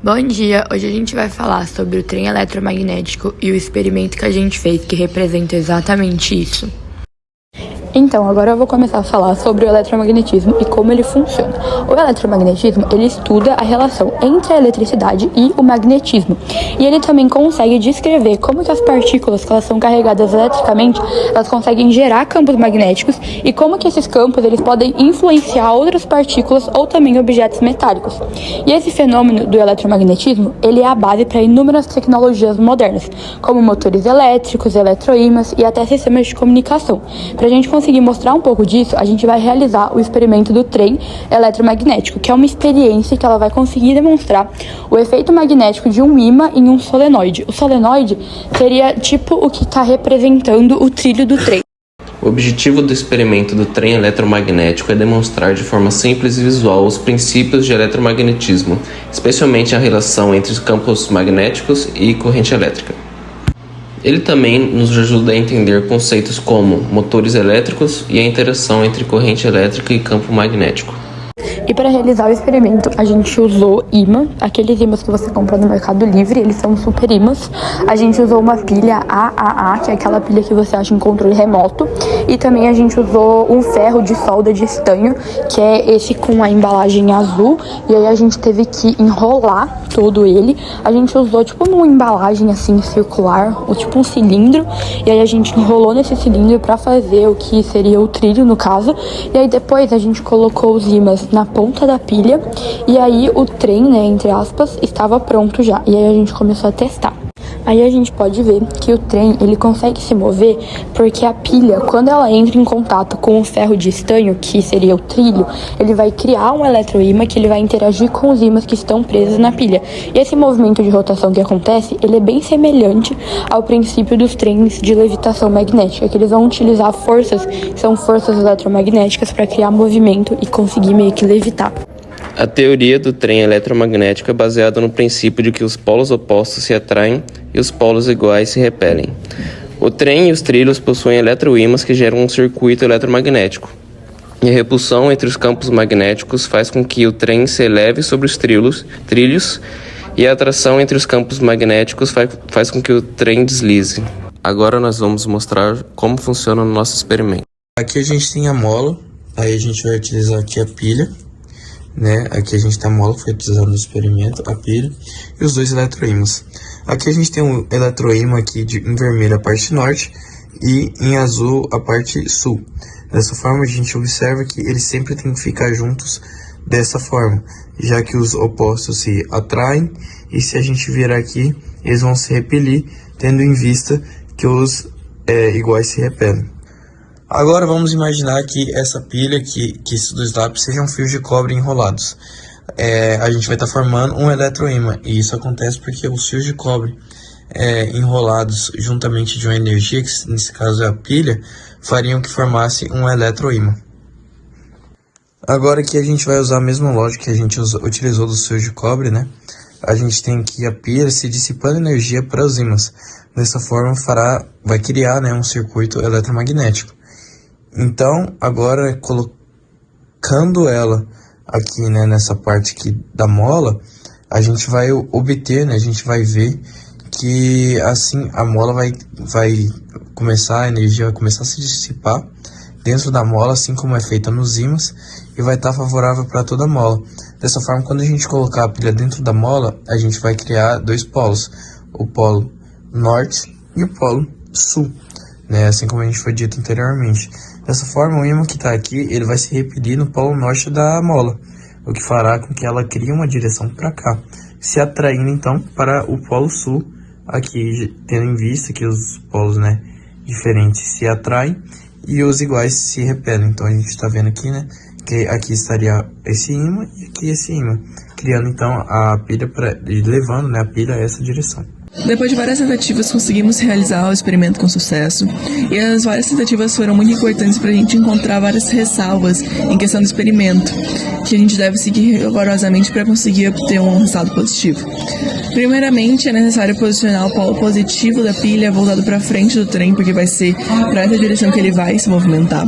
Bom dia! Hoje a gente vai falar sobre o trem eletromagnético e o experimento que a gente fez que representa exatamente isso. Então, agora eu vou começar a falar sobre o eletromagnetismo e como ele funciona. O eletromagnetismo, ele estuda a relação entre a eletricidade e o magnetismo. E ele também consegue descrever como que as partículas que elas são carregadas eletricamente, elas conseguem gerar campos magnéticos e como que esses campos eles podem influenciar outras partículas ou também objetos metálicos. E esse fenômeno do eletromagnetismo, ele é a base para inúmeras tecnologias modernas, como motores elétricos, eletroímãs e até sistemas de comunicação. Para a gente conseguir mostrar um pouco disso, a gente vai realizar o experimento do trem eletromagnético, que é uma experiência que ela vai conseguir demonstrar o efeito magnético de um ímã em um solenoide. O solenoide seria tipo o que está representando o trilho do trem. O objetivo do experimento do trem eletromagnético é demonstrar de forma simples e visual os princípios de eletromagnetismo, especialmente a relação entre os campos magnéticos e corrente elétrica. Ele também nos ajuda a entender conceitos como motores elétricos e a interação entre corrente elétrica e campo magnético. E para realizar o experimento, a gente usou ímã, aqueles ímãs que você compra no Mercado Livre, eles são super ímãs. A gente usou uma pilha AAA, que é aquela pilha que você acha em controle remoto. E também a gente usou um ferro de solda de estanho, que é esse com a embalagem azul. E aí a gente teve que enrolar todo ele. A gente usou tipo uma embalagem assim circular, ou tipo um cilindro. E aí a gente enrolou nesse cilindro para fazer o que seria o trilho, no caso. E aí depois a gente colocou os ímãs na ponta da pilha, e aí o trem, né, entre aspas, estava pronto já, e aí a gente começou a testar. Aí a gente pode ver que o trem, ele consegue se mover porque a pilha, quando ela entra em contato com o ferro de estanho, que seria o trilho, ele vai criar um eletroímã que ele vai interagir com os ímãs que estão presos na pilha. E esse movimento de rotação que acontece, ele é bem semelhante ao princípio dos trens de levitação magnética, que eles vão utilizar forças, que são forças eletromagnéticas, para criar movimento e conseguir meio que levitar. A teoria do trem eletromagnético é baseada no princípio de que os polos opostos se atraem e os polos iguais se repelem. O trem e os trilhos possuem eletroímãs que geram um circuito eletromagnético. E a repulsão entre os campos magnéticos faz com que o trem se eleve sobre os trilhos e a atração entre os campos magnéticos faz com que o trem deslize. Agora nós vamos mostrar como funciona o nosso experimento. Aqui a gente tem a mola, aí a gente vai utilizar aqui a pilha, né? Aqui a gente tem a mola que foi utilizada no experimento, a pilha e os dois eletroímãs. Aqui a gente tem um eletroímã aqui em vermelho a parte norte e em azul a parte sul. Dessa forma a gente observa que eles sempre têm que ficar juntos dessa forma, já que os opostos se atraem e se a gente virar aqui, eles vão se repelir, tendo em vista que os iguais se repelem. Agora vamos imaginar que essa pilha, que esses dois lápis sejam fios de cobre enrolados. A gente vai estar formando um eletroímã, e isso acontece porque os fios de cobre enrolados juntamente de uma energia, que nesse caso é a pilha, fariam que formasse um eletroímã. Agora aqui a gente vai usar a mesma lógica que a gente utilizou dos fios de cobre, né? A gente tem aqui a pilha se dissipando energia para os ímãs. Dessa forma vai criar, né, um circuito eletromagnético. Então, agora colocando ela aqui, né, nessa parte aqui da mola, a gente vai obter, né, a gente vai ver que assim a mola vai começar, a energia vai começar a se dissipar dentro da mola, assim como é feita nos ímãs, e vai estar favorável para toda a mola. Dessa forma, quando a gente colocar a pilha dentro da mola, a gente vai criar dois polos, o polo norte e o polo sul, né, assim como a gente foi dito anteriormente. Dessa forma, o ímã que está aqui, ele vai se repelir no polo norte da mola, o que fará com que ela crie uma direção para cá, se atraindo então para o polo sul, aqui tendo em vista que os polos, né, diferentes se atraem e os iguais se repelem. Então a gente está vendo aqui, né, que aqui estaria esse ímã e aqui esse ímã, criando então a pilha levando, né, a pilha a essa direção. Depois de várias tentativas, conseguimos realizar o experimento com sucesso, e as várias tentativas foram muito importantes para a gente encontrar várias ressalvas em questão do experimento, que a gente deve seguir rigorosamente para conseguir obter um resultado positivo. Primeiramente, é necessário posicionar o polo positivo da pilha voltado para frente do trem, porque vai ser para essa direção que ele vai se movimentar.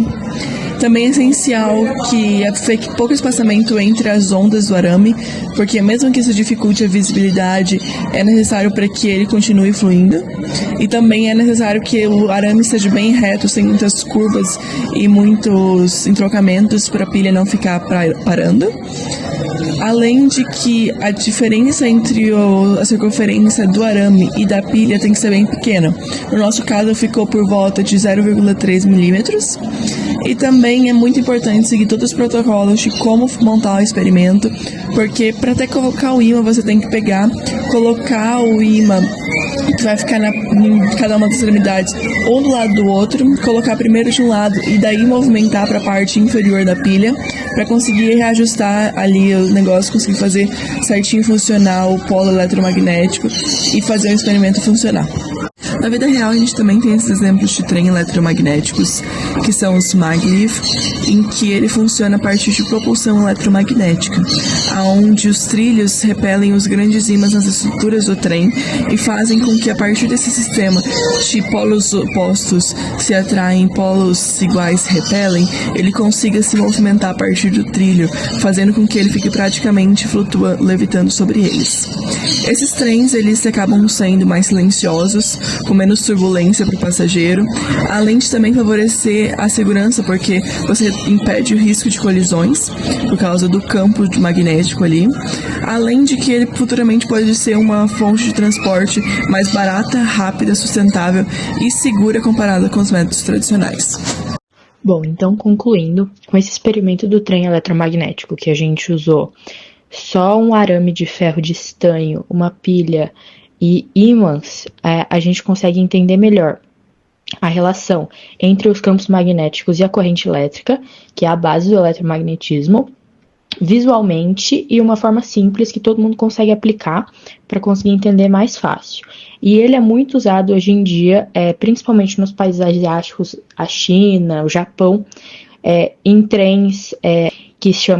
Também é essencial que fique pouco espaçamento entre as ondas do arame, porque mesmo que isso dificulte a visibilidade, é necessário para que ele continue fluindo. E também é necessário que o arame esteja bem reto, sem muitas curvas e muitos entrocamentos, para a pilha não ficar parando. Além de que a diferença entre a circunferência do arame e da pilha tem que ser bem pequena. No nosso caso, ficou por volta de 0,3 milímetros. E também é muito importante seguir todos os protocolos de como montar o experimento, porque para até colocar o ímã, você tem que colocar o ímã que vai ficar em cada uma das extremidades, ou do lado do outro, colocar primeiro de um lado e daí movimentar para a parte inferior da pilha, para conseguir reajustar ali o negócio, conseguir fazer certinho funcionar o polo eletromagnético e fazer o experimento funcionar. Na vida real, a gente também tem esses exemplos de trem eletromagnéticos, que são os maglev, em que ele funciona a partir de propulsão eletromagnética, onde os trilhos repelem os grandes ímãs nas estruturas do trem e fazem com que, a partir desse sistema de polos opostos se atraem, polos iguais se repelem, ele consiga se movimentar a partir do trilho, fazendo com que ele fique praticamente flutuando, levitando sobre eles. Esses trens, eles acabam sendo mais silenciosos, com menos turbulência para o passageiro, além de também favorecer a segurança, porque você impede o risco de colisões por causa do campo magnético ali, além de que ele futuramente pode ser uma fonte de transporte mais barata, rápida, sustentável e segura comparada com os métodos tradicionais. Bom, então concluindo, com esse experimento do trem eletromagnético que a gente usou só um arame de ferro de estanho, uma pilha e ímãs, a gente consegue entender melhor a relação entre os campos magnéticos e a corrente elétrica, que é a base do eletromagnetismo, visualmente e uma forma simples que todo mundo consegue aplicar para conseguir entender mais fácil. E ele é muito usado hoje em dia, principalmente nos países asiáticos, a China, o Japão, em trens que se chamam